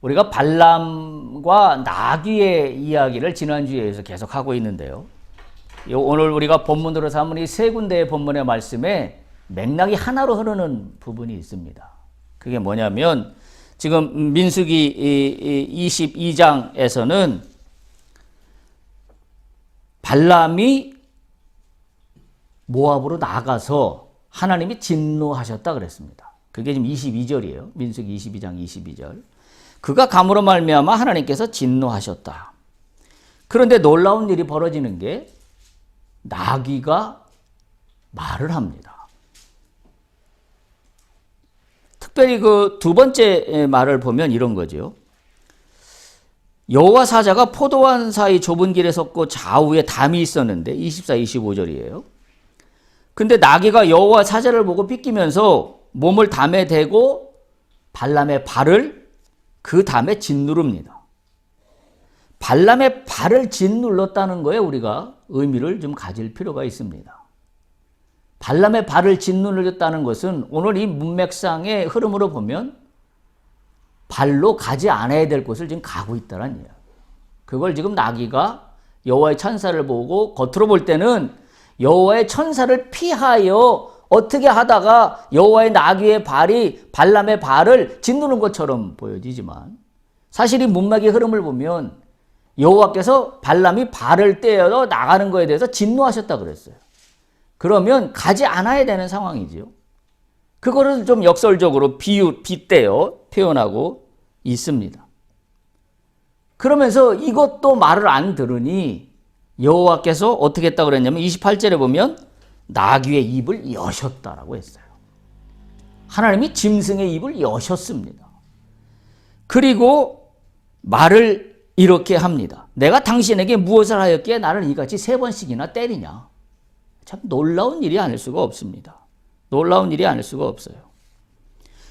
우리가 발람과 나귀의 이야기를 지난주에서 계속 하고 있는데요. 오늘 우리가 본문으로 삼은 이 세 군데의 본문의 말씀에 맥락이 하나로 흐르는 부분이 있습니다. 그게 뭐냐면 지금 민수기 22장에서는 발람이 모압으로 나가서 하나님이 진노하셨다 그랬습니다. 그게 지금 22절이에요. 민수기 22장 22절. 그가 감으로 말미암아 하나님께서 진노하셨다. 그런데 놀라운 일이 벌어지는 게 나귀가 말을 합니다. 특별히 그 두 번째 말을 보면 이런 거죠. 여호와 사자가 포도원 사이 좁은 길에 섰고 좌우에 담이 있었는데 24, 25절이에요. 근데 나귀가 여호와 사자를 보고 삐끼면서 몸을 담에 대고 발람의 발을 그 담에 짓누릅니다. 발람의 발을 짓눌렀다는 거에 우리가 의미를 좀 가질 필요가 있습니다. 발람의 발을 짓눌렀다는 것은 오늘 이 문맥상의 흐름으로 보면 발로 가지 않아야 될 곳을 지금 가고 있다는 이야기예요. 그걸 지금 나귀가 여호와의 천사를 보고 겉으로 볼 때는 여호와의 천사를 피하여 어떻게 하다가 여호와의 나귀의 발이 발람의 발을 짓누른 것처럼 보여지지만 사실 이 문맥의 흐름을 보면 여호와께서 발람이 발을 떼어 나가는 것에 대해서 진노하셨다 그랬어요. 그러면 가지 않아야 되는 상황이지요. 그거를 좀 역설적으로 빗대어 표현하고 있습니다. 그러면서 이것도 말을 안 들으니 여호와께서 어떻게 했다고 그랬냐면 28절에 보면 나귀의 입을 여셨다라고 했어요. 하나님이 짐승의 입을 여셨습니다. 그리고 말을 이렇게 합니다. 내가 당신에게 무엇을 하였기에 나를 이같이 3번씩이나 때리냐. 참 놀라운 일이 아닐 수가 없습니다. 놀라운 일이 아닐 수가 없어요.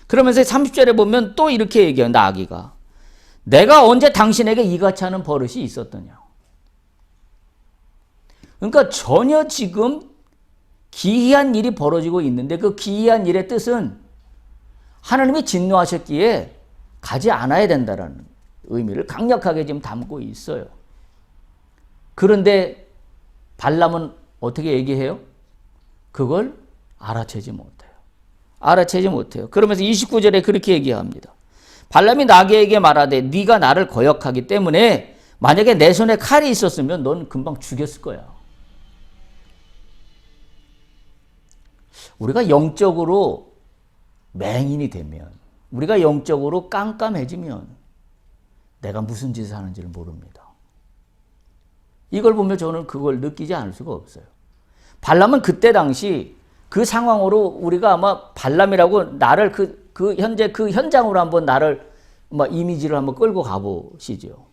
그러면서 30절에 보면 또 이렇게 얘기해요. 나귀가. 내가 언제 당신에게 이같이 하는 버릇이 있었더냐. 그러니까 전혀 지금 기이한 일이 벌어지고 있는데 그 기이한 일의 뜻은 하나님이 진노하셨기에 가지 않아야 된다는 의미를 강력하게 지금 담고 있어요. 그런데 발람은 어떻게 얘기해요? 그걸 알아채지 못해요. 알아채지 못해요. 그러면서 29절에 그렇게 얘기합니다. 발람이 나귀에게 말하되 네가 나를 거역하기 때문에 만약에 내 손에 칼이 있었으면 넌 금방 죽였을 거야. 우리가 영적으로 맹인이 되면, 우리가 영적으로 깜깜해지면 내가 무슨 짓을 하는지를 모릅니다. 이걸 보면 저는 그걸 느끼지 않을 수가 없어요. 발람은 그때 당시 그 상황으로 우리가 아마 발람이라고 나를 현재 그 현장으로 한번 나를 이미지를 한번 끌고 가보시죠.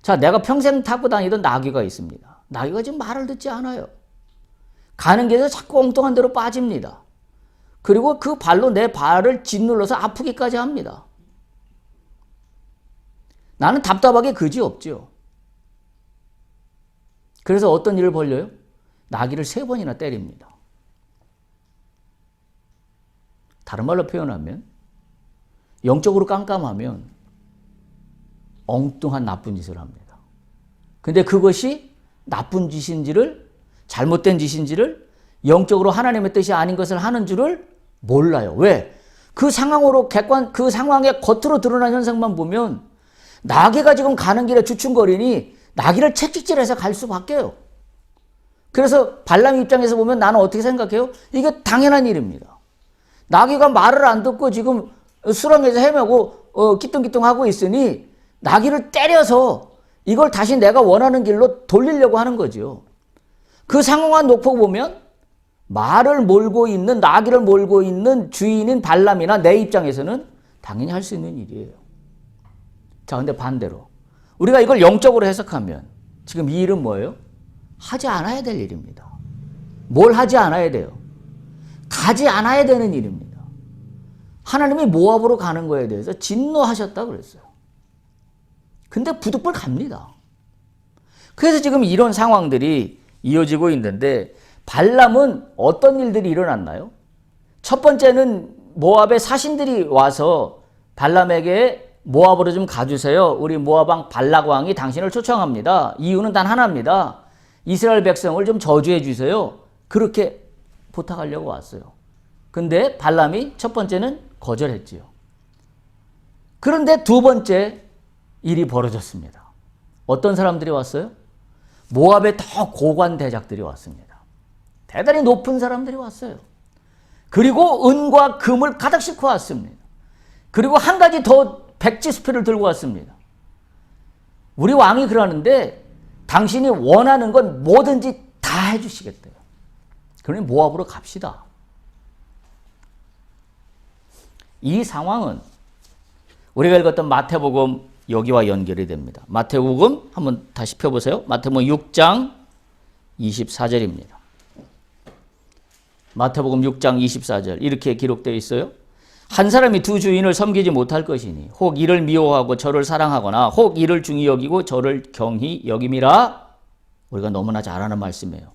자, 내가 평생 타고 다니던 나귀가 있습니다. 나귀가 지금 말을 듣지 않아요. 가는 길에서 자꾸 엉뚱한 데로 빠집니다. 그리고 그 발로 내 발을 짓눌러서 아프기까지 합니다. 나는 답답하게 그지없죠. 그래서 어떤 일을 벌려요? 나귀를 3번이나 때립니다. 다른 말로 표현하면 영적으로 깜깜하면 엉뚱한 나쁜 짓을 합니다. 근데 그것이 나쁜 짓인지를, 잘못된 짓인지를, 영적으로 하나님의 뜻이 아닌 것을 하는 줄을 몰라요. 왜? 그 상황으로 그 상황의 겉으로 드러난 현상만 보면 나귀가 지금 가는 길에 주춤거리니 나귀를 채찍질해서 갈 수밖에요. 그래서 발람 입장에서 보면 나는 어떻게 생각해요? 이게 당연한 일입니다. 나귀가 말을 안 듣고 지금 수렁에서 헤매고 기뚱기뚱하고 있으니 나귀를 때려서 이걸 다시 내가 원하는 길로 돌리려고 하는 거죠. 그 상황만 놓고 보면 말을 몰고 있는, 나귀를 몰고 있는 주인인 발람이나 내 입장에서는 당연히 할 수 있는 일이에요. 자, 근데 반대로 우리가 이걸 영적으로 해석하면 지금 이 일은 뭐예요? 하지 않아야 될 일입니다. 뭘 하지 않아야 돼요? 가지 않아야 되는 일입니다. 하나님이 모압으로 가는 거에 대해서 진노하셨다고 그랬어요. 근데 부득불 갑니다. 그래서 지금 이런 상황들이 이어지고 있는데 발람은 어떤 일들이 일어났나요? 첫 번째는 모압의 사신들이 와서 발람에게 모압으로 좀 가주세요. 우리 모압 왕 발락 왕이 당신을 초청합니다. 이유는 단 하나입니다. 이스라엘 백성을 좀 저주해 주세요. 그렇게 부탁하려고 왔어요. 근데 발람이 첫 번째는 거절했지요. 그런데 두 번째 일이 벌어졌습니다. 어떤 사람들이 왔어요? 모압의 더 고관 대작들이 왔습니다. 대단히 높은 사람들이 왔어요. 그리고 은과 금을 가득 싣고 왔습니다. 그리고 한 가지 더 백지수표를 들고 왔습니다. 우리 왕이 그러는데 당신이 원하는 건 뭐든지 다 해주시겠대요. 그러니 모압으로 갑시다. 이 상황은 우리가 읽었던 마태복음 여기와 연결이 됩니다. 마태복음 한번 다시 펴보세요. 마태복음 6장 24절입니다. 마태복음 6장 24절 이렇게 기록되어 있어요. 한 사람이 두 주인을 섬기지 못할 것이니 혹 이를 미워하고 저를 사랑하거나 혹 이를 중히 여기고 저를 경히 여김이라. 우리가 너무나 잘 아는 말씀이에요.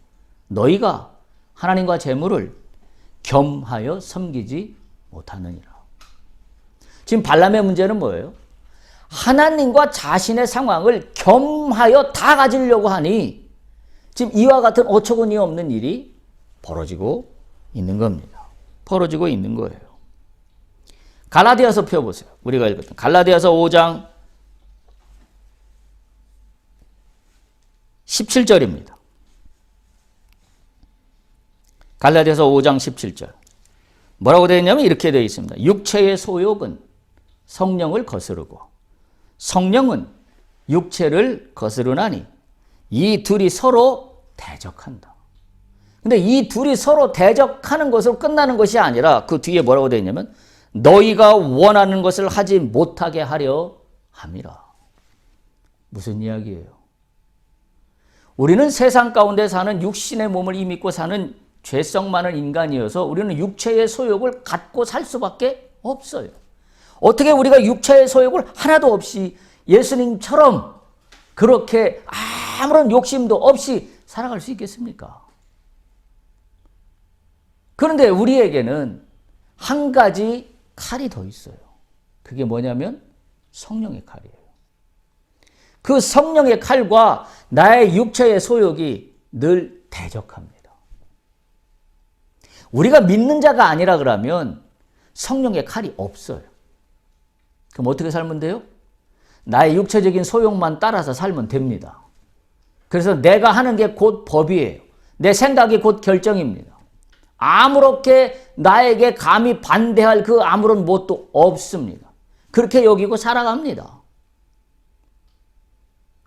너희가 하나님과 재물을 겸하여 섬기지 못하느니라. 지금 발람의 문제는 뭐예요? 하나님과 자신의 상황을 겸하여 다 가지려고 하니 지금 이와 같은 어처구니 없는 일이 벌어지고 있는 겁니다. 벌어지고 있는 거예요. 갈라디아서 펴보세요. 우리가 읽었던 갈라디아서 5장 17절입니다. 갈라디아서 5장 17절. 뭐라고 되어 있냐면 이렇게 되어 있습니다. 육체의 소욕은 성령을 거스르고 성령은 육체를 거스르나니 이 둘이 서로 대적한다. 근데 이 둘이 서로 대적하는 것으로 끝나는 것이 아니라 그 뒤에 뭐라고 되어 있냐면 너희가 원하는 것을 하지 못하게 하려 함이라. 무슨 이야기예요? 우리는 세상 가운데 사는 육신의 몸을 이미고 사는 죄성 많은 인간이어서 우리는 육체의 소욕을 갖고 살 수밖에 없어요. 어떻게 우리가 육체의 소욕을 하나도 없이 예수님처럼 그렇게 아무런 욕심도 없이 살아갈 수 있겠습니까? 그런데 우리에게는 한 가지 칼이 더 있어요. 그게 뭐냐면 성령의 칼이에요. 그 성령의 칼과 나의 육체의 소욕이 늘 대적합니다. 우리가 믿는 자가 아니라 그러면 성령의 칼이 없어요. 그럼 어떻게 살면 돼요? 나의 육체적인 소욕만 따라서 살면 됩니다. 그래서 내가 하는 게 곧 법이에요. 내 생각이 곧 결정입니다. 아무렇게 나에게 감히 반대할 그 아무런 뭣도 없습니다. 그렇게 여기고 살아갑니다.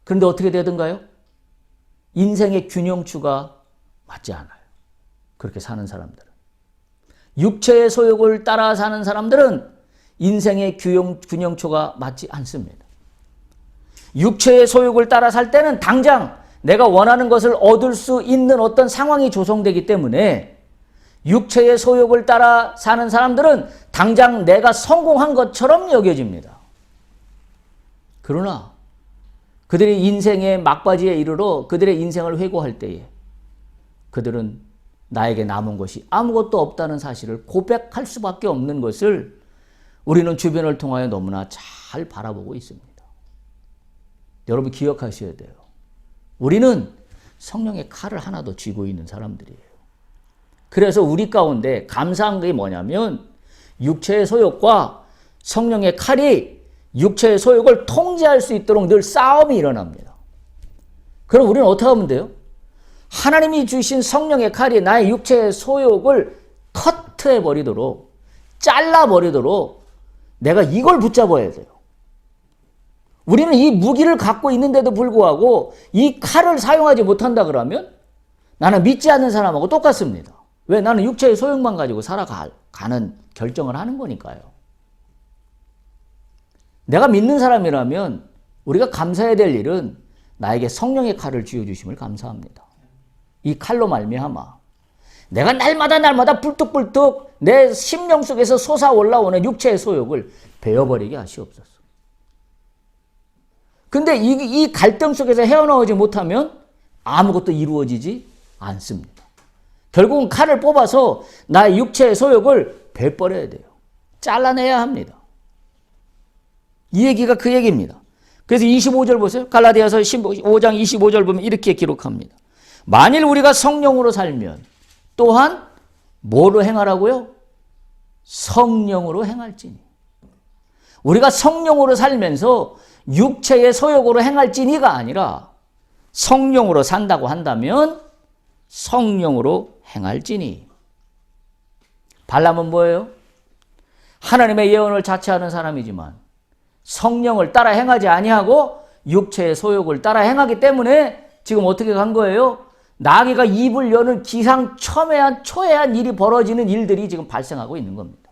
그런데 어떻게 되든가요? 인생의 균형추가 맞지 않아요. 그렇게 사는 사람들은. 육체의 소욕을 따라 사는 사람들은 인생의 균형추가 맞지 않습니다. 육체의 소욕을 따라 살 때는 당장 내가 원하는 것을 얻을 수 있는 어떤 상황이 조성되기 때문에 육체의 소욕을 따라 사는 사람들은 당장 내가 성공한 것처럼 여겨집니다. 그러나 그들이 인생의 막바지에 이르러 그들의 인생을 회고할 때에 그들은 나에게 남은 것이 아무것도 없다는 사실을 고백할 수밖에 없는 것을 우리는 주변을 통하여 너무나 잘 바라보고 있습니다. 여러분 기억하셔야 돼요. 우리는 성령의 칼을 하나 더 쥐고 있는 사람들이에요. 그래서 우리 가운데 감사한 게 뭐냐면 육체의 소욕과 성령의 칼이 육체의 소욕을 통제할 수 있도록 늘 싸움이 일어납니다. 그럼 우리는 어떻게 하면 돼요? 하나님이 주신 성령의 칼이 나의 육체의 소욕을 커트해버리도록 잘라버리도록 내가 이걸 붙잡아야 돼요. 우리는 이 무기를 갖고 있는데도 불구하고 이 칼을 사용하지 못한다 그러면 나는 믿지 않는 사람하고 똑같습니다. 왜? 나는 육체의 소욕만 가지고 살아가는 결정을 하는 거니까요. 내가 믿는 사람이라면 우리가 감사해야 될 일은 나에게 성령의 칼을 쥐어주심을 감사합니다. 이 칼로 말미암아 내가 날마다 불뚝불뚝 내 심령 속에서 솟아올라오는 육체의 소욕을 베어버리게 하시옵소서. 근데 이 갈등 속에서 헤어나오지 못하면 아무것도 이루어지지 않습니다. 결국은 칼을 뽑아서 나의 육체의 소욕을 베버려야 돼요. 잘라내야 합니다. 이 얘기가 그 얘기입니다. 그래서 25절 보세요. 갈라디아서 5장 25절 보면 이렇게 기록합니다. 만일 우리가 성령으로 살면 또한 뭐로 행하라고요? 성령으로 행할지니. 우리가 성령으로 살면서 육체의 소욕으로 행할지니가 아니라 성령으로 산다고 한다면 성령으로 행할지니. 발람은 뭐예요? 하나님의 예언을 자처하는 사람이지만 성령을 따라 행하지 아니하고 육체의 소욕을 따라 행하기 때문에 지금 어떻게 간 거예요? 나귀가 입을 여는 기상천외한 초해한 일이 벌어지는 일들이 지금 발생하고 있는 겁니다.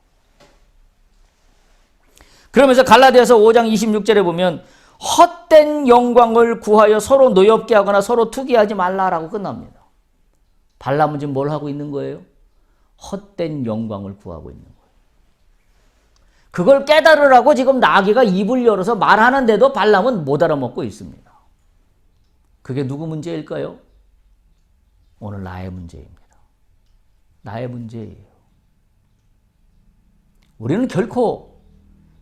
그러면서 갈라디아서 5장 26절에 보면 헛된 영광을 구하여 서로 노엽게 하거나 서로 투기하지 말라라고 끝납니다. 발람은 지금 뭘 하고 있는 거예요? 헛된 영광을 구하고 있는 거예요. 그걸 깨달으라고 지금 나귀가 입을 열어서 말하는데도 발람은 못 알아먹고 있습니다. 그게 누구 문제일까요? 오늘 나의 문제입니다. 나의 문제예요. 우리는 결코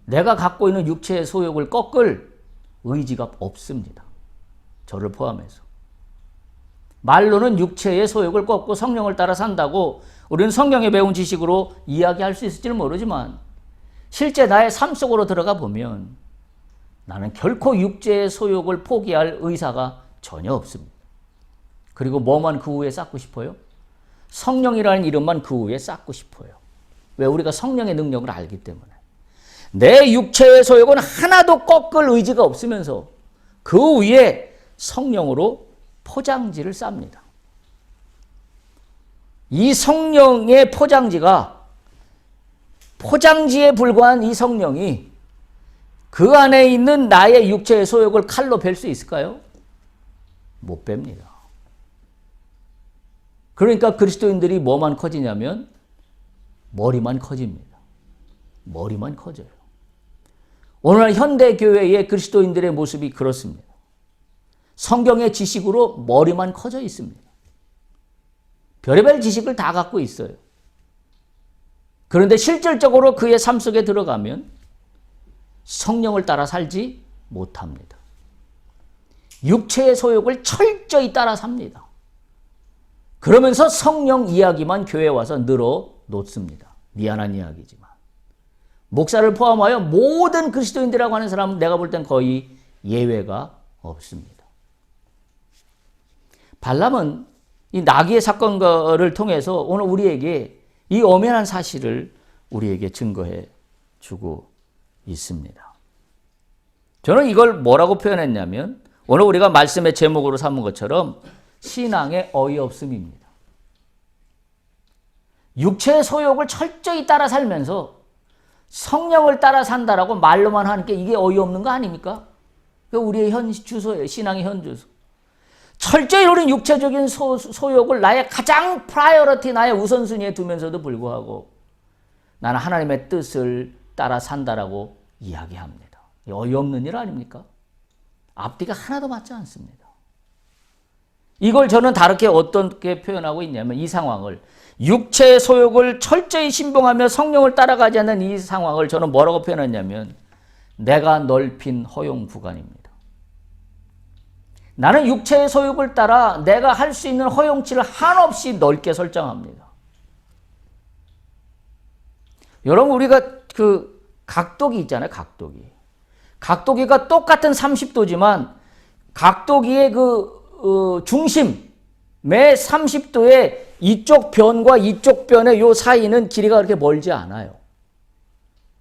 내가 갖고 있는 육체의 소욕을 꺾을 의지가 없습니다. 저를 포함해서. 말로는 육체의 소욕을 꺾고 성령을 따라 산다고 우리는 성경에 배운 지식으로 이야기할 수 있을지는 모르지만 실제 나의 삶 속으로 들어가 보면 나는 결코 육체의 소욕을 포기할 의사가 전혀 없습니다. 그리고 뭐만 그 후에 쌓고 싶어요? 성령이라는 이름만 그 후에 쌓고 싶어요. 왜? 우리가 성령의 능력을 알기 때문에. 내 육체의 소욕은 하나도 꺾을 의지가 없으면서 그 위에 성령으로 포장지를 쌉니다. 이 성령의 포장지에 불과한 이 성령이 그 안에 있는 나의 육체의 소욕을 칼로 벨 수 있을까요? 못 뺍니다. 그러니까 그리스도인들이 뭐만 커지냐면 머리만 커집니다. 머리만 커져요. 오늘날 현대교회의 그리스도인들의 모습이 그렇습니다. 성경의 지식으로 머리만 커져 있습니다. 별의별 지식을 다 갖고 있어요. 그런데 실질적으로 그의 삶 속에 들어가면 성령을 따라 살지 못합니다. 육체의 소욕을 철저히 따라 삽니다. 그러면서 성령 이야기만 교회에 와서 늘어 놓습니다. 미안한 이야기지만. 목사를 포함하여 모든 그리스도인들이라고 하는 사람은 내가 볼 땐 거의 예외가 없습니다. 발람은 이 나귀의 사건을 통해서 오늘 우리에게 이 엄연한 사실을 우리에게 증거해 주고 있습니다. 저는 이걸 뭐라고 표현했냐면 오늘 우리가 말씀의 제목으로 삼은 것처럼 신앙의 어이없음입니다. 육체의 소욕을 철저히 따라 살면서 성령을 따라 산다라고 말로만 하는 게 이게 어이없는 거 아닙니까? 그게 우리의 현 주소예요. 신앙의 현 주소. 철저히 우리는 육체적인 소욕을 나의 가장 프라이어리티, 나의 우선순위에 두면서도 불구하고 나는 하나님의 뜻을 따라 산다라고 이야기합니다. 어이없는 일 아닙니까? 앞뒤가 하나도 맞지 않습니다. 이걸 저는 다르게 어떻게 표현하고 있냐면 이 상황을 육체의 소욕을 철저히 신봉하며 성령을 따라가지 않는 이 상황을 저는 뭐라고 표현했냐면 내가 넓힌 허용 구간입니다. 나는 육체의 소욕을 따라 내가 할 수 있는 허용치를 한없이 넓게 설정합니다. 여러분 우리가 그 각도기 있잖아요. 각도기가 똑같은 30도지만 각도기의 그 중심의 30도의 이쪽 변과 이쪽 변의 요 사이는 길이가 그렇게 멀지 않아요.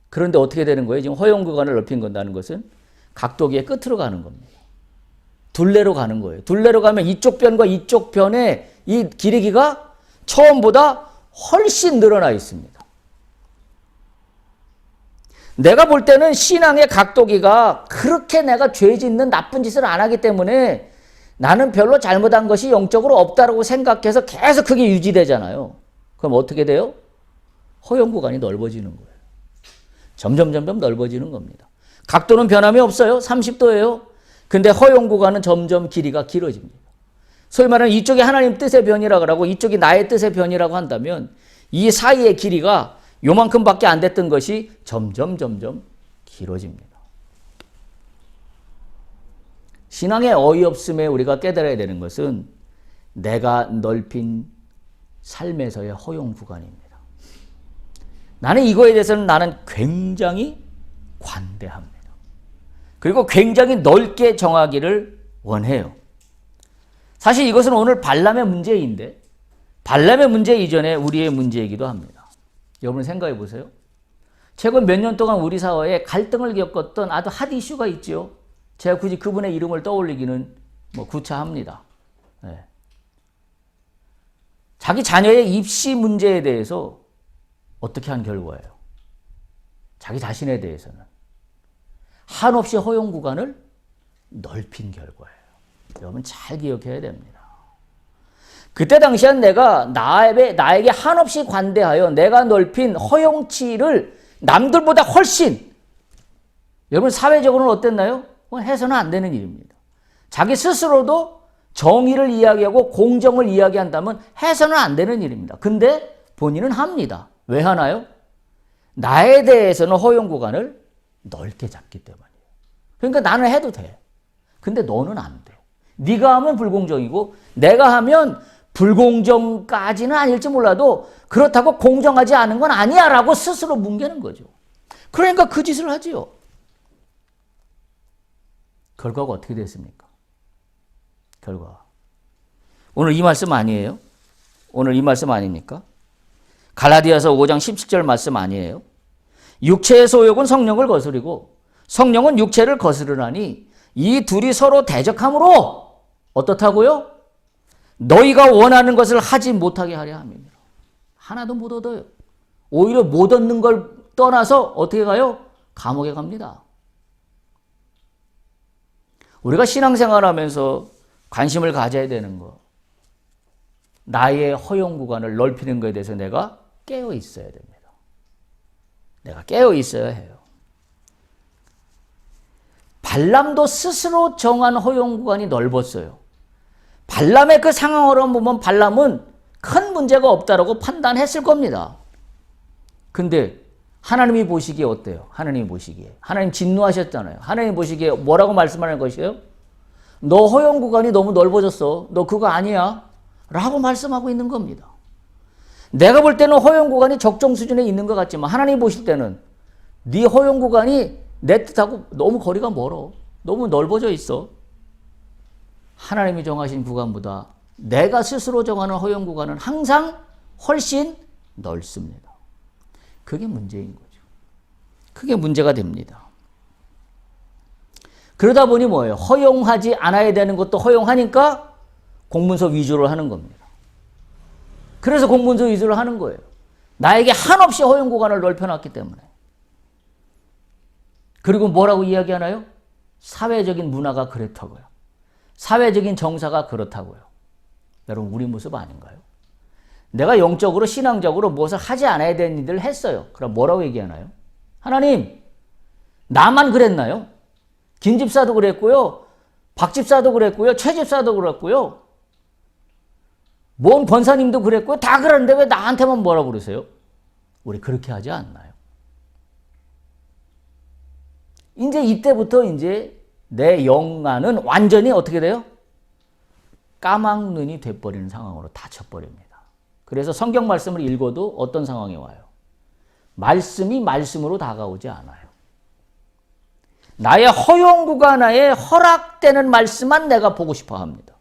그런데 어떻게 되는 거예요? 지금 허용 구간을 넓힌 건다는 것은 각도기의 끝으로 가는 겁니다. 둘레로 가는 거예요. 둘레로 가면 이쪽 변과 이쪽 변의 이 길이가 처음보다 훨씬 늘어나 있습니다. 내가 볼 때는 신앙의 각도기가 그렇게 내가 죄 짓는 나쁜 짓을 안 하기 때문에 나는 별로 잘못한 것이 영적으로 없다고 생각해서 계속 그게 유지되잖아요. 그럼 어떻게 돼요? 허용 구간이 넓어지는 거예요. 점점 넓어지는 겁니다. 각도는 변함이 없어요. 30도예요. 근데 허용 구간은 점점 길이가 길어집니다. 소위 말하는 이쪽이 하나님 뜻의 변이라고 하고 이쪽이 나의 뜻의 변이라고 한다면 이 사이의 길이가 요만큼밖에 안 됐던 것이 점점 길어집니다. 신앙의 어이없음에 우리가 깨달아야 되는 것은 내가 넓힌 삶에서의 허용 구간입니다. 나는 이거에 대해서는 나는 굉장히 관대합니다. 그리고 굉장히 넓게 정하기를 원해요. 사실 이것은 오늘 발람의 문제인데 발람의 문제 이전에 우리의 문제이기도 합니다. 여러분 생각해 보세요. 최근 몇 년 동안 우리 사회에 갈등을 겪었던 아주 핫 이슈가 있죠. 제가 굳이 그분의 이름을 떠올리기는 구차합니다. 네. 자기 자녀의 입시 문제에 대해서 어떻게 한 결과예요? 자기 자신에 대해서는 한없이 허용 구간을 넓힌 결과예요. 여러분 잘 기억해야 됩니다. 그때 당시엔 내가 나에게 한없이 관대하여 내가 넓힌 허용치를 남들보다 훨씬 여러분 사회적으로는 어땠나요? 해서는 안 되는 일입니다. 자기 스스로도 정의를 이야기하고 공정을 이야기한다면 해서는 안 되는 일입니다. 근데 본인은 합니다. 왜 하나요? 나에 대해서는 허용 구간을 넓게 잡기 때문이에요. 그러니까 나는 해도 돼. 근데 너는 안 돼. 네가 하면 불공정이고 내가 하면 불공정까지는 아닐지 몰라도 그렇다고 공정하지 않은 건 아니야 라고 스스로 뭉개는 거죠. 그러니까 그 짓을 하지요. 결과가 어떻게 됐습니까? 결과. 오늘 이 말씀 아니에요? 오늘 이 말씀 아닙니까? 갈라디아서 5장 17절 말씀 아니에요? 육체의 소욕은 성령을 거스르고 성령은 육체를 거스르나니 이 둘이 서로 대적함으로 어떻다고요? 너희가 원하는 것을 하지 못하게 하려 함이니라. 하나도 못 얻어요. 오히려 못 얻는 걸 떠나서 어떻게 가요? 감옥에 갑니다. 우리가 신앙생활하면서 관심을 가져야 되는 거. 나의 허용 구간을 넓히는 것에 대해서 내가 깨어 있어야 됩니다. 내가 깨어 있어야 해요. 발람도 스스로 정한 허용 구간이 넓었어요. 발람의 그 상황으로 보면 발람은 큰 문제가 없다라고 판단했을 겁니다. 근데 하나님이 보시기에 어때요? 하나님이 보시기에. 하나님 진노하셨잖아요. 하나님 보시기에 뭐라고 말씀하는 것이에요? 너 허용 구간이 너무 넓어졌어. 너 그거 아니야. 라고 말씀하고 있는 겁니다. 내가 볼 때는 허용 구간이 적정 수준에 있는 것 같지만 하나님 보실 때는 네 허용 구간이 내 뜻하고 너무 거리가 멀어. 너무 넓어져 있어. 하나님이 정하신 구간보다 내가 스스로 정하는 허용 구간은 항상 훨씬 넓습니다. 그게 문제인 거죠. 그게 문제가 됩니다. 그러다 보니 뭐예요? 허용하지 않아야 되는 것도 허용하니까 공문서 위조를 하는 겁니다. 그래서 공문서 위조를 하는 거예요. 나에게 한없이 허용 구간을 넓혀놨기 때문에. 그리고 뭐라고 이야기하나요? 사회적인 문화가 그렇다고요. 사회적인 정사가 그렇다고요. 여러분 우리 모습 아닌가요? 내가 영적으로 신앙적으로 무엇을 하지 않아야 되는 일을 했어요. 그럼 뭐라고 얘기하나요? 하나님 나만 그랬나요? 김 집사도 그랬고요. 박 집사도 그랬고요. 최 집사도 그랬고요. 뭔 권사님도 그랬고요. 다 그러는데 왜 나한테만 뭐라고 그러세요? 우리 그렇게 하지 않나요? 이제 이때부터 이제 내 영안은 완전히 어떻게 돼요? 까막눈이 돼버리는 상황으로 닫혀버립니다. 그래서 성경 말씀을 읽어도 어떤 상황이 와요? 말씀이 말씀으로 다가오지 않아요. 나의 허용 구간에 허락되는 말씀만 내가 보고 싶어 합니다.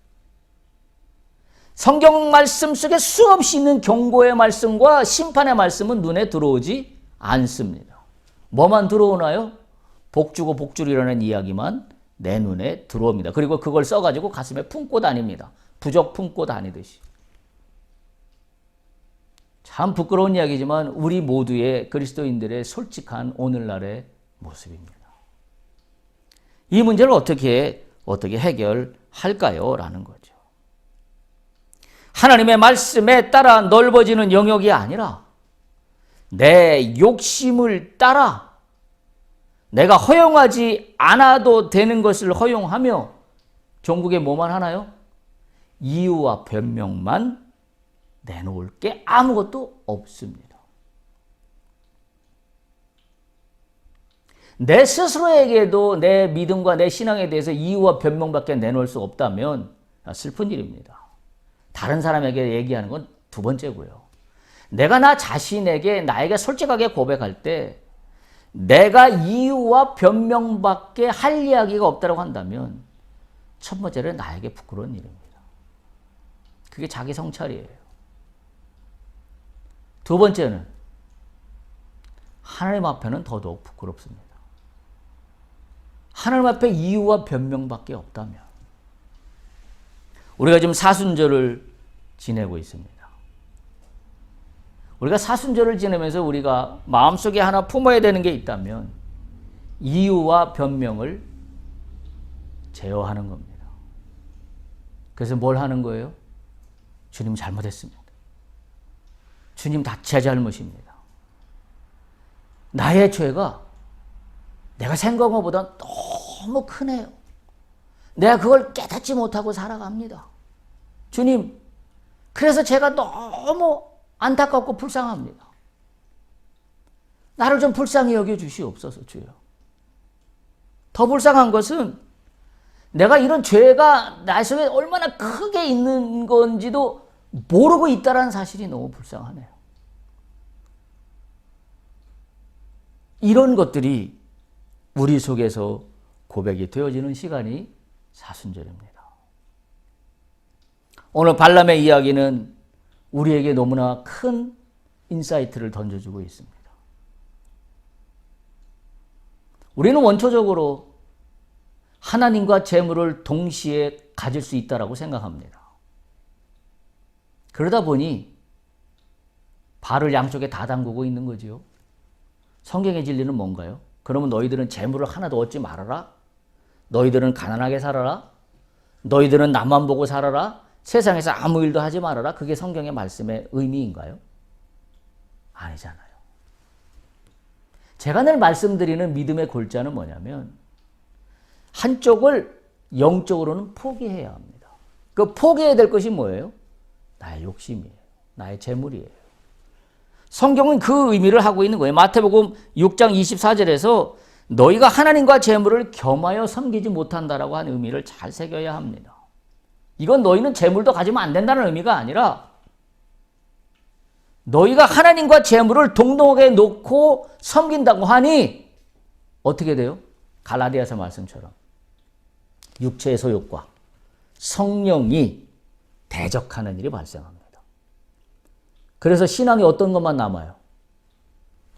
성경 말씀 속에 수없이 있는 경고의 말씀과 심판의 말씀은 눈에 들어오지 않습니다. 뭐만 들어오나요? 복주고 복주리라는 이야기만 내 눈에 들어옵니다. 그리고 그걸 써가지고 가슴에 품고 다닙니다. 부적 품고 다니듯이. 참 부끄러운 이야기지만 우리 모두의 그리스도인들의 솔직한 오늘날의 모습입니다. 이 문제를 어떻게 해결할까요? 라는 거죠. 하나님의 말씀에 따라 넓어지는 영역이 아니라 내 욕심을 따라 내가 허용하지 않아도 되는 것을 허용하며 종국에 뭐만 하나요? 이유와 변명만 내놓을 게 아무것도 없습니다. 내 스스로에게도 내 믿음과 내 신앙에 대해서 이유와 변명밖에 내놓을 수 없다면 슬픈 일입니다. 다른 사람에게 얘기하는 건 두 번째고요. 내가 나 자신에게 나에게 솔직하게 고백할 때 내가 이유와 변명밖에 할 이야기가 없다고 한다면 첫 번째는 나에게 부끄러운 일입니다. 그게 자기 성찰이에요. 두 번째는 하나님 앞에는 더더욱 부끄럽습니다. 하나님 앞에 이유와 변명밖에 없다면 우리가 지금 사순절을 지내고 있습니다. 우리가 사순절을 지내면서 우리가 마음속에 하나 품어야 되는 게 있다면 이유와 변명을 제어하는 겁니다. 그래서 뭘 하는 거예요? 주님 잘못했습니다. 주님 다 제 잘못입니다. 나의 죄가 내가 생각한 것보다 너무 크네요. 내가 그걸 깨닫지 못하고 살아갑니다. 주님, 그래서 제가 너무 안타깝고 불쌍합니다. 나를 좀 불쌍히 여겨주시옵소서 주여. 더 불쌍한 것은 내가 이런 죄가 나 속에 얼마나 크게 있는 건지도 모르고 있다는 사실이 너무 불쌍하네요. 이런 것들이 우리 속에서 고백이 되어지는 시간이 사순절입니다. 오늘 발람의 이야기는 우리에게 너무나 큰 인사이트를 던져주고 있습니다. 우리는 원초적으로 하나님과 재물을 동시에 가질 수 있다고 생각합니다. 그러다 보니 발을 양쪽에 다 담그고 있는 거지요. 성경의 진리는 뭔가요? 그러면 너희들은 재물을 하나도 얻지 말아라. 너희들은 가난하게 살아라. 너희들은 남만 보고 살아라. 세상에서 아무 일도 하지 말아라. 그게 성경의 말씀의 의미인가요? 아니잖아요. 제가 늘 말씀드리는 믿음의 골자는 뭐냐면 한쪽을 영적으로는 포기해야 합니다. 그 포기해야 될 것이 뭐예요? 나의 욕심이에요. 나의 재물이에요. 성경은 그 의미를 하고 있는 거예요. 마태복음 6장 24절에서 너희가 하나님과 재물을 겸하여 섬기지 못한다라고 하는 의미를 잘 새겨야 합니다. 이건 너희는 재물도 가지면 안 된다는 의미가 아니라 너희가 하나님과 재물을 동등하게 놓고 섬긴다고 하니 어떻게 돼요? 갈라디아서 말씀처럼 육체의 소욕과 성령이 대적하는 일이 발생합니다. 그래서 신앙이 어떤 것만 남아요?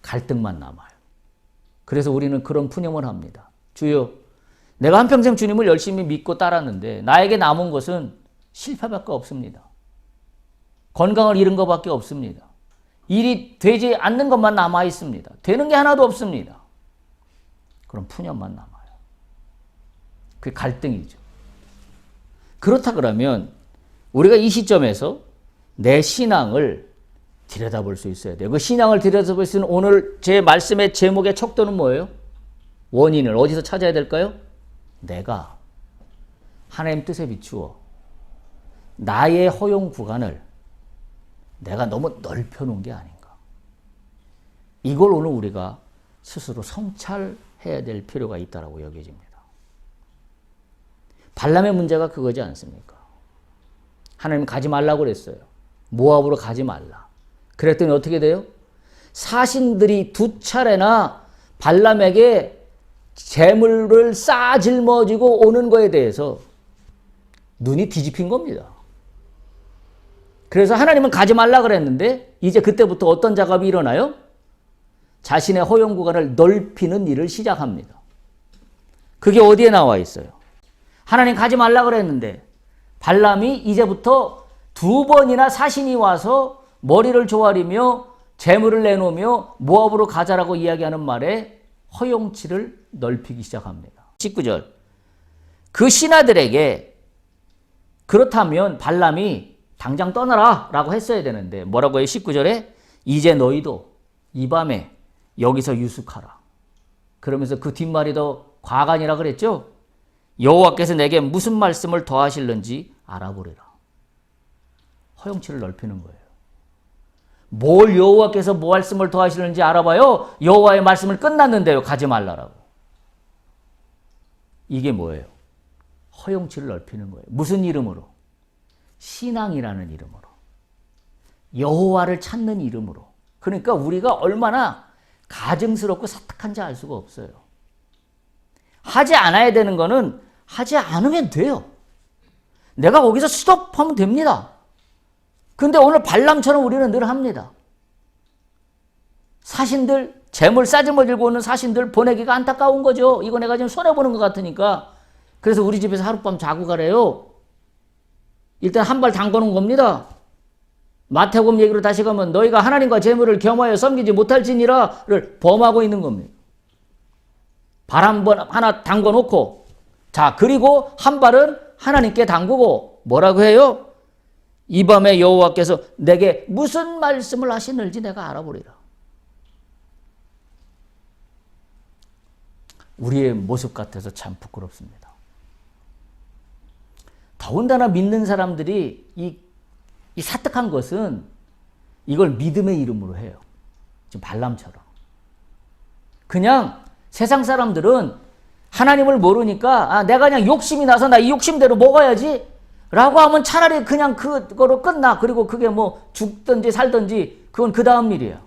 갈등만 남아요. 그래서 우리는 그런 푸념을 합니다. 주여, 내가 한평생 주님을 열심히 믿고 따랐는데 나에게 남은 것은 실패밖에 없습니다. 건강을 잃은 것밖에 없습니다. 일이 되지 않는 것만 남아 있습니다. 되는 게 하나도 없습니다. 그럼 푸념만 남아요. 그게 갈등이죠. 그렇다 그러면 우리가 이 시점에서 내 신앙을 들여다볼 수 있어야 돼요. 그 신앙을 들여다볼 수 있는 오늘 제 말씀의 제목의 척도는 뭐예요? 원인을 어디서 찾아야 될까요? 내가 하나님 뜻에 비추어 나의 허용 구간을 내가 너무 넓혀놓은 게 아닌가. 이걸 오늘 우리가 스스로 성찰해야 될 필요가 있다고 여겨집니다. 발람의 문제가 그거지 않습니까? 하나님 가지 말라고 그랬어요. 모압으로 가지 말라. 그랬더니 어떻게 돼요? 사신들이 두 차례나 발람에게 재물을 жил머지고 오는 거에 대해서 눈이 뒤집힌 겁니다. 그래서 하나님은 가지 말라 그랬는데 이제 그때부터 어떤 작업이 일어나요? 자신의 허용 구간을 넓히는 일을 시작합니다. 그게 어디에 나와 있어요? 하나님 가지 말라 그랬는데 발람이 이제부터 두 번이나 사신이 와서 머리를 조아리며 재물을 내놓으며 모압으로 가자라고 이야기하는 말에 허용치를 넓히기 시작합니다. 19절. 그 신하들에게 그렇다면 발람이 당장 떠나라 라고 했어야 되는데 뭐라고 해요? 19절에 이제 너희도 이 밤에 여기서 유숙하라. 그러면서 그 뒷말이 더 과간이라 그랬죠? 여호와께서 내게 무슨 말씀을 더하실는지 알아보리라. 허용치를 넓히는 거예요. 뭘 여호와께서 뭐 말씀을 더하시는지 알아봐요. 여호와의 말씀을 끝났는데요. 가지 말라라고. 이게 뭐예요? 허용치를 넓히는 거예요. 무슨 이름으로? 신앙이라는 이름으로. 여호와를 찾는 이름으로. 그러니까 우리가 얼마나 가증스럽고 사특한지 알 수가 없어요. 하지 않아야 되는 거는 하지 않으면 돼요. 내가 거기서 스톱하면 됩니다. 근데 오늘 발람처럼 우리는 늘 합니다. 사신들, 재물 싸질러 들고 오는 사신들 보내기가 안타까운 거죠. 이거 내가 지금 손해보는 것 같으니까. 그래서 우리 집에서 하룻밤 자고 가래요. 일단 한 발 담궈놓은 겁니다. 마태복음 얘기로 다시 가면 너희가 하나님과 재물을 겸하여 섬기지 못할지니라를 범하고 있는 겁니다. 발 한 번 하나 담궈놓고 자 그리고 한 발은 하나님께 담그고 뭐라고 해요? 이 밤에 여호와께서 내게 무슨 말씀을 하시는지 내가 알아보리라. 우리의 모습 같아서 참 부끄럽습니다. 더군다나 믿는 사람들이 이 사특한 것은 이걸 믿음의 이름으로 해요. 지금 발람처럼. 그냥 세상 사람들은 하나님을 모르니까 내가 그냥 욕심이 나서 나 이 욕심대로 먹어야지 라고 하면 차라리 그냥 그거로 끝나. 그리고 그게 뭐 죽든지 살든지 그건 그 다음 일이야.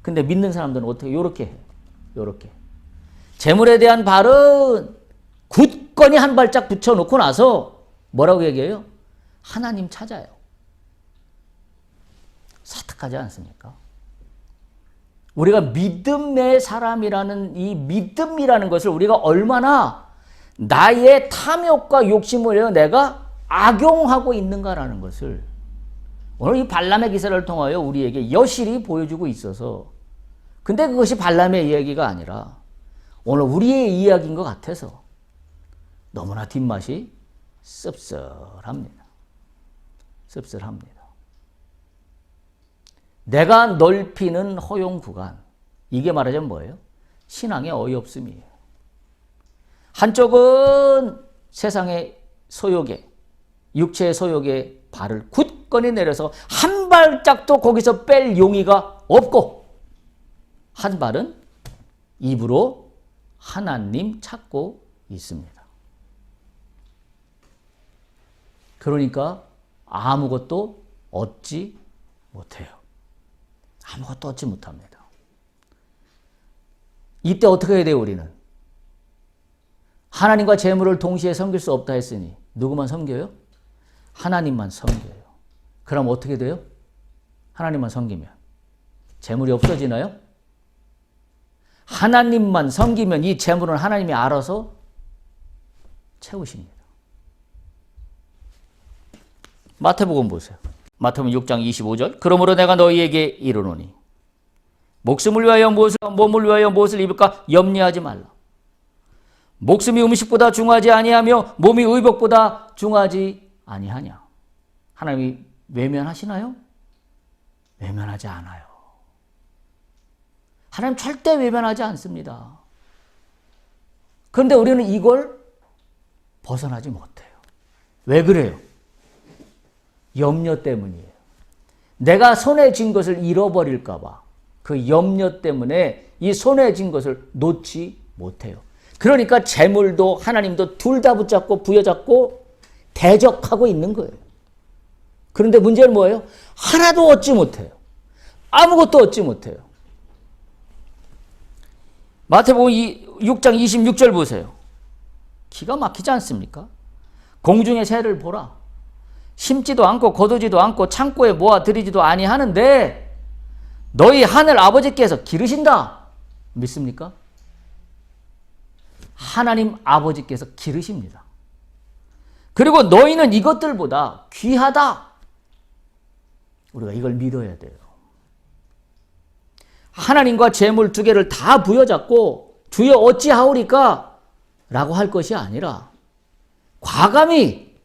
근데 믿는 사람들은 어떻게 요렇게 해. 요렇게. 재물에 대한 발은 굳건히 한 발짝 붙여놓고 나서 뭐라고 얘기해요? 하나님 찾아요. 사특하지 않습니까? 우리가 믿음의 사람이라는 이 믿음이라는 것을 우리가 얼마나 나의 탐욕과 욕심을 내가 악용하고 있는가라는 것을 오늘 이 발람의 기사를 통하여 우리에게 여실히 보여주고 있어서 근데 그것이 발람의 이야기가 아니라 오늘 우리의 이야기인 것 같아서 너무나 뒷맛이 씁쓸합니다. 씁쓸합니다. 내가 넓히는 허용 구간. 이게 말하자면 뭐예요? 신앙의 어이없음이에요. 한쪽은 세상의 소욕에, 육체의 소욕에 발을 굳건히 내려서 한 발짝도 거기서 뺄 용의가 없고 한 발은 입으로 하나님 찾고 있습니다. 그러니까 아무것도 얻지 못해요. 아무것도 얻지 못합니다. 이때 어떻게 해야 돼요, 우리는? 하나님과 재물을 동시에 섬길 수 없다 했으니 누구만 섬겨요? 하나님만 섬겨요. 그럼 어떻게 돼요? 하나님만 섬기면 재물이 없어지나요? 하나님만 섬기면 이 재물은 하나님이 알아서 채우십니다. 마태복음 보세요. 마태복음 6장 25절. 그러므로 내가 너희에게 이르노니 목숨을 위하여 무엇을 몸을 위하여 무엇을 입을까 염려하지 말라. 목숨이 음식보다 중하지 아니하며 몸이 의복보다 중하지 아니하냐. 하나님이 외면하시나요? 외면하지 않아요. 하나님 절대 외면하지 않습니다. 그런데 우리는 이걸 벗어나지 못해요. 왜 그래요? 염려 때문이에요. 내가 손에 쥔 것을 잃어버릴까 봐 그 염려 때문에 이 손에 쥔 것을 놓지 못해요. 그러니까 재물도 하나님도 둘 다 붙잡고 부여잡고 대적하고 있는 거예요. 그런데 문제는 뭐예요? 하나도 얻지 못해요. 아무것도 얻지 못해요. 마태복음 6장 26절 보세요. 기가 막히지 않습니까? 공중의 새를 보라. 심지도 않고 거두지도 않고 창고에 모아들이지도 아니하는데 너희 하늘 아버지께서 기르신다. 믿습니까? 하나님 아버지께서 기르십니다. 그리고 너희는 이것들보다 귀하다. 우리가 이걸 믿어야 돼요. 하나님과 재물 두 개를 다 부여잡고 주여 어찌하오리까? 라고 할 것이 아니라 과감히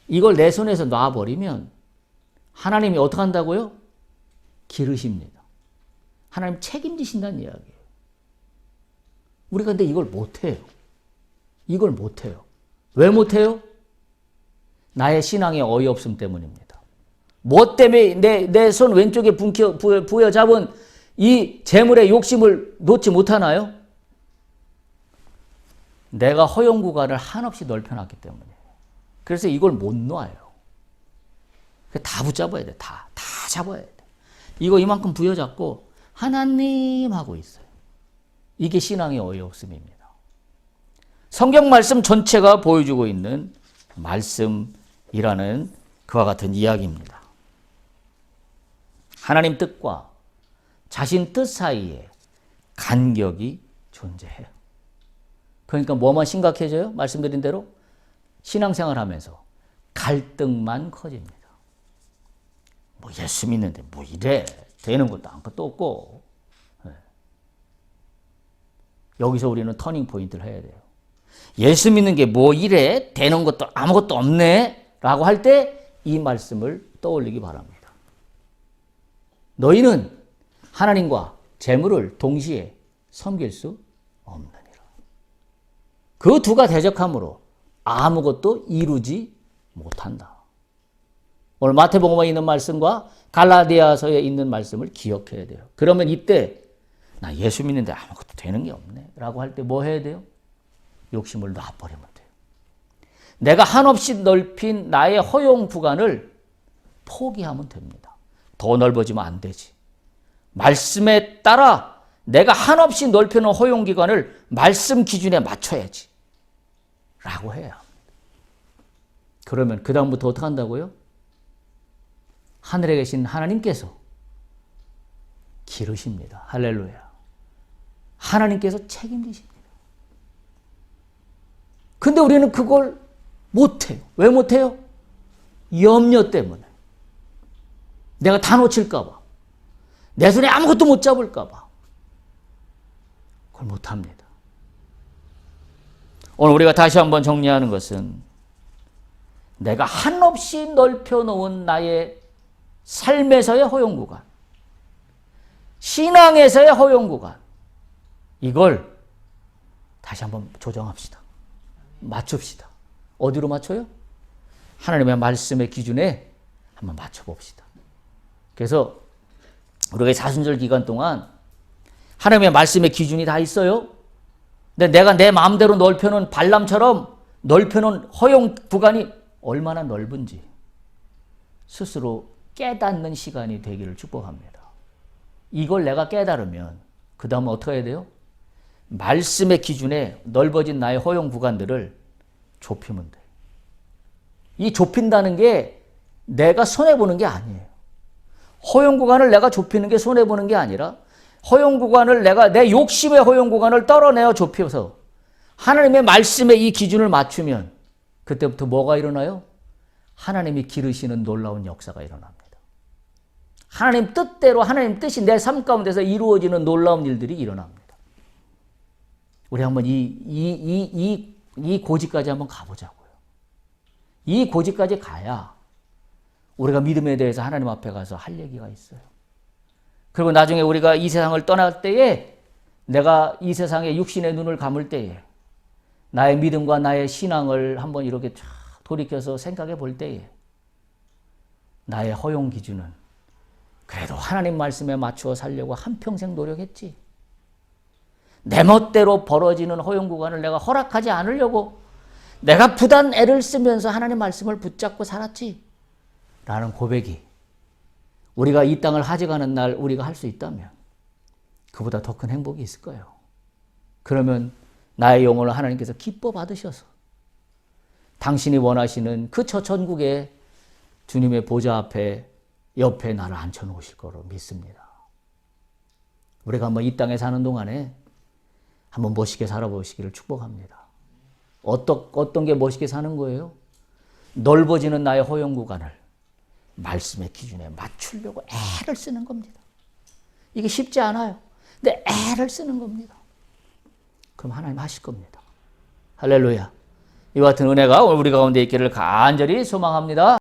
이걸 내 손에서 놔버리면 하나님이 어떻게 한다고요? 기르십니다. 하나님 책임지신다는 이야기예요. 우리가 근데 이걸 못해요. 이걸 못해요. 왜 못해요? 나의 신앙의 어이없음 때문입니다. 뭐 때문에 내 손 왼쪽에 부여잡은 이 재물의 욕심을 놓지 못하나요? 내가 허용 구간을 한없이 넓혀놨기 때문이에요. 그래서 이걸 못 놔요. 다 붙잡아야 돼. 다 잡아야 돼. 이거 이만큼 부여잡고 하나님 하고 있어요. 이게 신앙의 어이없음입니다. 성경 말씀 전체가 보여주고 있는 말씀이라는 그와 같은 이야기입니다. 하나님 뜻과 자신 뜻 사이에 간격이 존재해요. 그러니까 뭐만 심각해져요? 말씀드린 대로 신앙생활 하면서 갈등만 커집니다. 뭐 예수 믿는데 뭐 이래 되는 것도 아무것도 없고. 네. 여기서 우리는 터닝 포인트를 해야 돼요. 예수 믿는 게 뭐 이래 되는 것도 아무것도 없네 라고 할 때 이 말씀을 떠올리기 바랍니다. 너희는 하나님과 재물을 동시에 섬길 수 없느니라. 그 두가 대적함으로 아무것도 이루지 못한다. 오늘 마태복음에 있는 말씀과 갈라디아서에 있는 말씀을 기억해야 돼요. 그러면 이때 나 예수 믿는데 아무것도 되는 게 없네 라고 할 때 뭐 해야 돼요? 욕심을 놔버리면 돼요. 내가 한없이 넓힌 나의 허용 구간을 포기하면 됩니다. 더 넓어지면 안 되지. 말씀에 따라 내가 한없이 넓혀놓은 허용 기간을 말씀 기준에 맞춰야지 라고 해야 합니다. 그러면 그 다음부터 어떻게 한다고요? 하늘에 계신 하나님께서 기르십니다. 할렐루야. 하나님께서 책임지십니다. 근데 우리는 그걸 못해요. 왜 못해요? 염려 때문에. 내가 다 놓칠까 봐. 내 손에 아무것도 못 잡을까 봐. 그걸 못합니다. 오늘 우리가 다시 한번 정리하는 것은 내가 한없이 넓혀놓은 나의 삶에서의 허용 구간, 신앙에서의 허용 구간, 이걸 다시 한번 조정합시다. 맞춥시다. 어디로 맞춰요? 하나님의 말씀의 기준에 한번 맞춰봅시다. 그래서 우리가 사순절 기간 동안 하나님의 말씀의 기준이 다 있어요. 근데 내가 내 마음대로 넓혀놓은 발람처럼 넓혀놓은 허용 구간이 얼마나 넓은지 스스로 깨닫는 시간이 되기를 축복합니다. 이걸 내가 깨달으면 그 다음은 어떻게 해야 돼요? 말씀의 기준에 넓어진 나의 허용 구간들을 좁히면 돼요. 이 좁힌다는 게 내가 손해보는 게 아니에요. 허용 구간을 내가 좁히는 게 손해보는 게 아니라 허용 구간을 내가 내 욕심의 허용 구간을 떨어내어 좁혀서 하나님의 말씀에 이 기준을 맞추면 그때부터 뭐가 일어나요? 하나님이 기르시는 놀라운 역사가 일어납니다. 하나님 뜻대로 하나님 뜻이 내 삶 가운데서 이루어지는 놀라운 일들이 일어납니다. 우리 한번 이 고지까지 한번 가보자고요. 이 고지까지 가야 우리가 믿음에 대해서 하나님 앞에 가서 할 얘기가 있어요. 그리고 나중에 우리가 이 세상을 떠날 때에 내가 이 세상에 육신의 눈을 감을 때에 나의 믿음과 나의 신앙을 한번 이렇게 쫙 돌이켜서 생각해 볼 때에 나의 허용 기준은 그래도 하나님 말씀에 맞추어 살려고 한평생 노력했지. 내 멋대로 벌어지는 허용 구간을 내가 허락하지 않으려고 내가 부단 애를 쓰면서 하나님 말씀을 붙잡고 살았지. 라는 고백이 우리가 이 땅을 하직하는 날 우리가 할 수 있다면 그보다 더 큰 행복이 있을까요? 그러면 나의 영혼을 하나님께서 기뻐 받으셔서 당신이 원하시는 그 천국에 주님의 보좌 앞에 옆에 나를 앉혀놓으실 거로 믿습니다. 우리가 한번 이 땅에 사는 동안에 한번 멋있게 살아보시기를 축복합니다. 어떤 게 멋있게 사는 거예요? 넓어지는 나의 허용 구간을 말씀의 기준에 맞추려고 애를 쓰는 겁니다. 이게 쉽지 않아요. 근데 애를 쓰는 겁니다. 그럼 하나님 하실 겁니다. 할렐루야. 이와 같은 은혜가 우리 가운데 있기를 간절히 소망합니다.